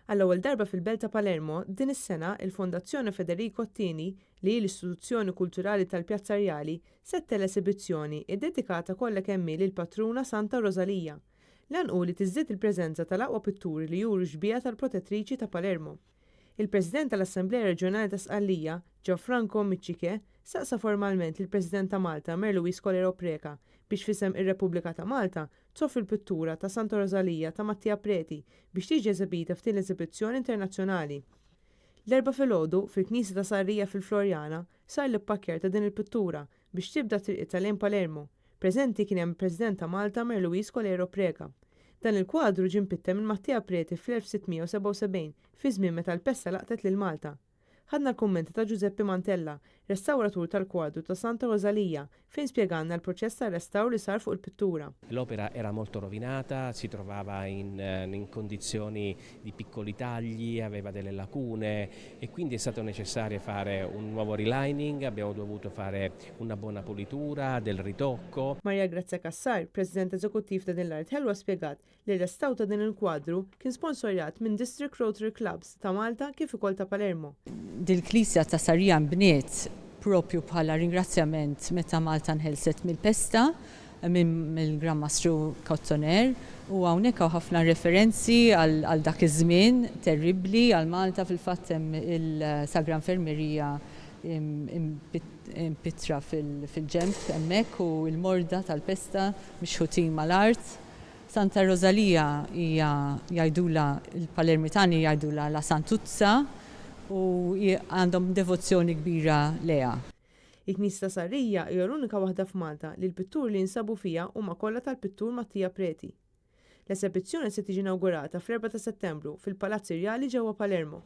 Għall-ewwel darba fil-Belt ta' Palermo, din is-sena il-Fondazzjoni Federico Attini li hi l-istituzzjoni kulturali tal-Pjazza Reali settel esibizzjoni ddedikata kollha kemm hi lill-patruna Santa Rosalija. Lan hu li tiżdied il-preżenza tal-aqwa pitturi li juru xbija tal-protettriċi ta' Palermo. Il-President tal-Assembleja Reġjonali ta' Sqallija, Gianfranco Micciche, saqsa formalment lill-President ta' Malta Mer Luis Colero Preca biex fisem ir-Repubblika ta' Malta tsoffri l-pittura ta' Santa Rosalija ta' Mattia Preti biex tiġi eżibita f'din l-eżibizzjoni internazzjonali. L-erba' filgħodu fil-Knisja ta' Sarrija fil-Florjana sar l-ippakjar ta' din il-pittura biex tibda triqitha lejn Palermo. Preżenti kien hemm il-President ta' Malta Mer Luis Colero Preca. Dan il-kwadru ġie mpittem minn Mattia Preti fl-1677 fi żmien meta l-pesta laqtet lil Malta. Ħadna l-kummenti ta' Giuseppe Mantella, restawratur tal-kwadru ta' Santa Rosalija, fejn spjegalna l-proċess ta' restawr li sar fuq il-pittura. L'opera era molto rovinata, si trovava in condizioni di piccoli tagli, aveva delle lacune e quindi è stato necessario fare un nuovo relining, abbiamo dovuto fare una buona pulitura, del ritocco. Maria Grazia Cassar, President Eżekuttiv ta' din l-Art Ħelwa spjegat li l-restaw ta' din il-kwadru kien sponsorjat minn District Rotary Clubs ta' Malta kif ukoll ta' Palermo. Dil-Klisja ta' Sarrija nbniet propju bħala ringrazzjament meta Malta nħelset mill-pesta mill-Gran Mastru Cottoner u hawnhekk hawn ħafna referenzi għal dak iż-żmien terribbli għal Malta fil-fatt hemm il-Sagra Infermerija impitra fil-ġemp hemmhekk u l-morda tal-pesta mixħutin mal-art. Santa Rosalija hija jgħidula il-Palermitani jgħidula la Santuzza u għandhom devozzjoni kbira leha. Il-Knisja ta' Sarrija hija l-unika waħda f'Malta li l-pittur li jinsabu fiha huma kollha tal-pittur Mattia Preti. L-esibizzjoni se tiġi inawgurata fl-4 ta' Settembru fil-Palazz Irjali ġewwa Palermo.